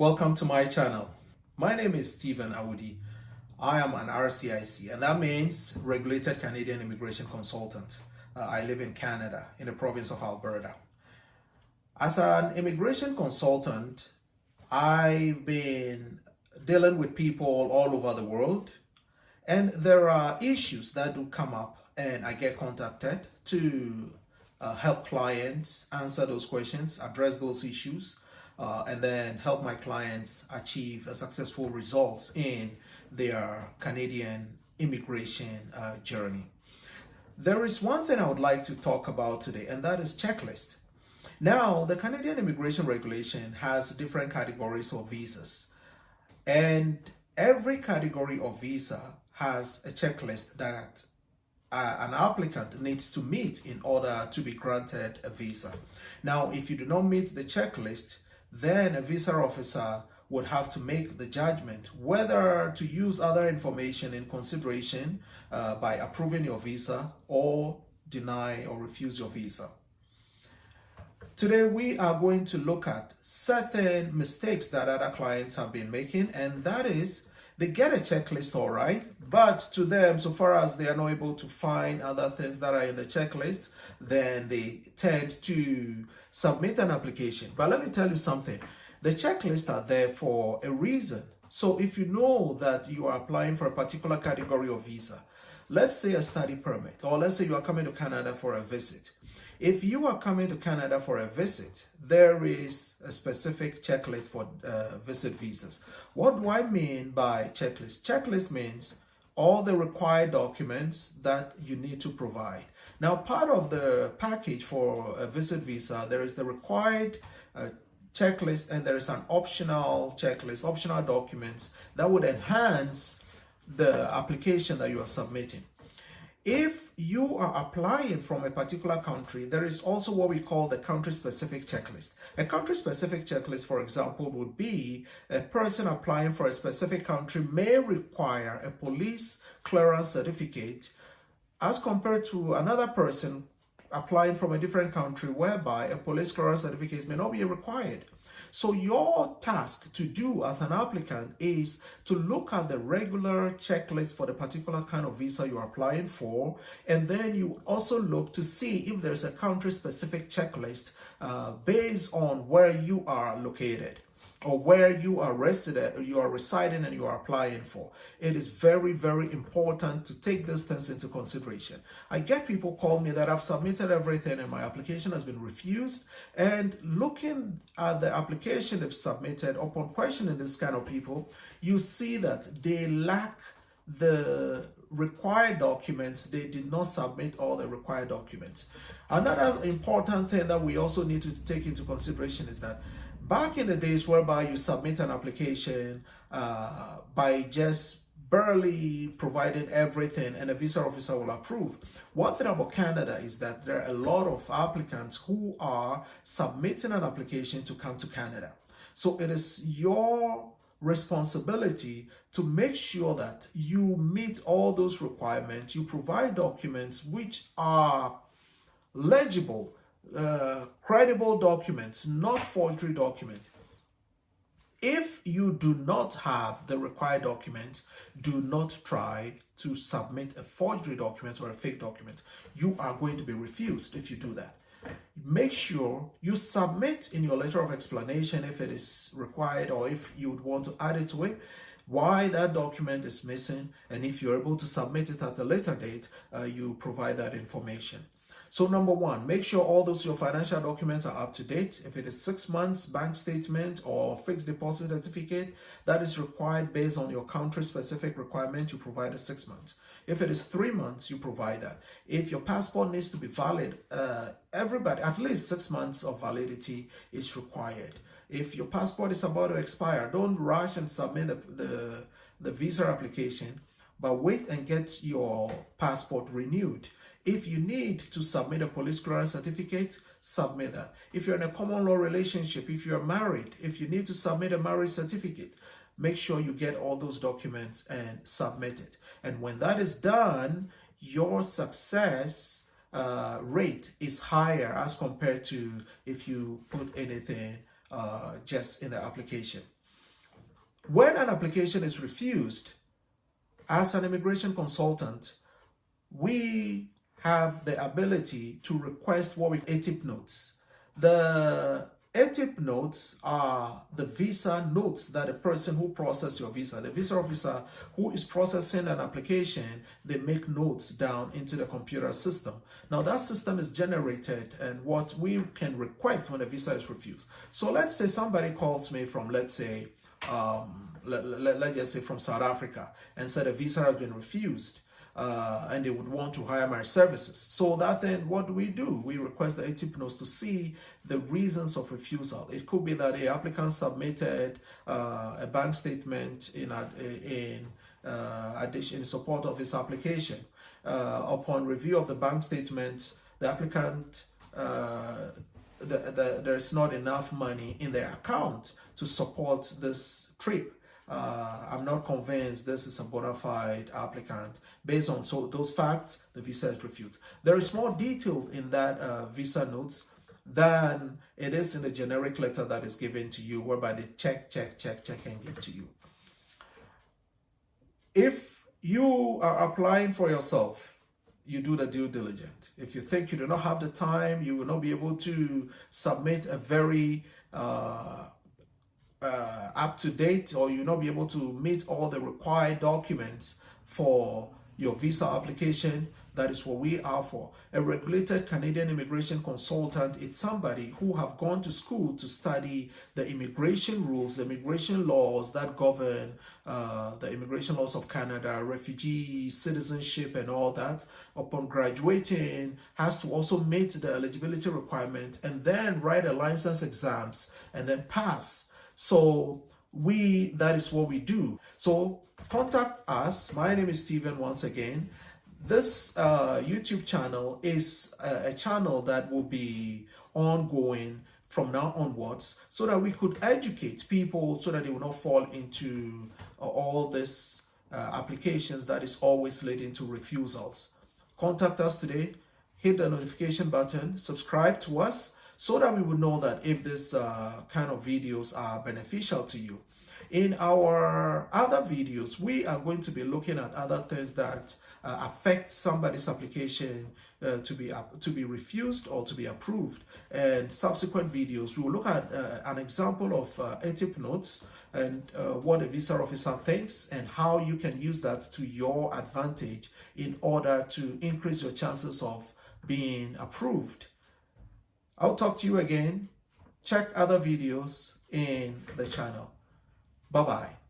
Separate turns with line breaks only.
Welcome to my channel. My name is Stephen Awudi. I am an RCIC, and that means Regulated Canadian Immigration Consultant. I live in Canada, in the province of Alberta. As an immigration consultant, I've been dealing with people all over the world, and there are issues that do come up, and I get contacted to help clients answer those questions, address those issues, and then help my clients achieve a successful results in their Canadian immigration journey. There is one thing I would like to talk about today, and that is checklist. Now, the Canadian immigration regulation has different categories of visas, and every category of visa has a checklist that an applicant needs to meet in order to be granted a visa. Now, if you do not meet the checklist, then a visa officer would have to make the judgment whether to use other information in consideration by approving your visa or deny or refuse your visa. Today, we are going to look at certain mistakes that other clients have been making, and that is they get a checklist, all right, but to them, so far as they are not able to find other things that are in the checklist, then they tend to submit an application. But let me tell you something. The checklists are there for a reason. So if you know that you are applying for a particular category of visa, let's say a study permit, or let's say you are coming to Canada for a visit. If you are coming to Canada for a visit, there is a specific checklist for visit visas. What do I mean by checklist? Checklist means all the required documents that you need to provide. Now, part of the package for a visit visa, there is the required checklist, and there is an optional checklist, optional documents that would enhance the application that you are submitting. If you are applying from a particular country, there is also what we call the country-specific checklist. A country-specific checklist, for example, would be a person applying for a specific country may require a police clearance certificate as compared to another person applying from a different country whereby a police clearance certificate may not be required. So your task to do as an applicant is to look at the regular checklist for the particular kind of visa you're applying for, and then you also look to see if there's a country-specific checklist based on where you are located or where you are resident, or you are residing and you are applying for. It is very, very important to take these things into consideration. I get people call me that I've submitted everything and my application has been refused, and looking at the application they've submitted, upon questioning this kind of people, you see that they lack the required documents. They did not submit all the required documents. Another important thing that we also need to take into consideration is that back in the days whereby you submit an application by just barely providing everything and a visa officer will approve. One thing about Canada is that there are a lot of applicants who are submitting an application to come to Canada. So it is your responsibility to make sure that you meet all those requirements, you provide documents which are legible, credible documents, not forgery documents. If you do not have the required documents, do not try to submit a forgery document or a fake document. You are going to be refused if you do that. Make sure you submit in your letter of explanation if it is required, or if you would want to add it to it, why that document is missing, and if you're able to submit it at a later date, you provide that information. So number one, make sure all those your financial documents are up to date. If it is 6 months bank statement or fixed deposit certificate, that is required based on your country-specific requirement, you provide a 6 months. If it is 3 months, you provide that. If your passport needs to be valid, everybody, at least 6 months of validity is required. If your passport is about to expire, don't rush and submit the visa application, but wait and get your passport renewed. If you need to submit a police clearance certificate, submit that. If you're in a common law relationship, if you're married, if you need to submit a marriage certificate, make sure you get all those documents and submit it. And when that is done, your success rate is higher as compared to if you put anything just in the application. When an application is refused, as an immigration consultant, we have the ability to request what we call ATIP notes. The ATIP notes are the visa notes that the person who processes your visa, the visa officer who is processing an application, they make notes down into the computer system. Now that system is generated and what we can request when a visa is refused. So let's say somebody calls me from, let's say, let's just say from South Africa and said a visa has been refused. And they would want to hire my services. So that then, what do? We request the ATIP notes to see the reasons of refusal. It could be that the applicant submitted a bank statement in addition in support of his application. Upon review of the bank statement, the applicant there's not enough money in their account to support this trip. I'm not convinced this is a bona fide applicant. Based on those facts, the visa is refused. There is more detail in that visa notes than it is in the generic letter that is given to you, whereby they check and give to you. If you are applying for yourself, you do the due diligence. If you think you do not have the time, you will not be able to submit a very up-to-date, or you'll not be able to meet all the required documents for your visa application, that is what we are for. A regulated Canadian immigration consultant is somebody who have gone to school to study the immigration rules, the immigration laws that govern the immigration laws of Canada, refugee citizenship and all that. Upon graduating, has to also meet the eligibility requirement and then write a license exams and then pass. So that is what we do. So contact us. My name is Stephen once again. This YouTube channel is a channel that will be ongoing from now onwards, so that we could educate people so that they will not fall into all these applications that is always leading to refusals. Contact us today, hit the notification button, subscribe to us, so that we will know that if this kind of videos are beneficial to you. In our other videos, we are going to be looking at other things that affect somebody's application to be refused or to be approved. And subsequent videos, we will look at an example of ATIP notes and what a visa officer thinks and how you can use that to your advantage in order to increase your chances of being approved. I'll talk to you again. Check other videos in the channel. Bye-bye.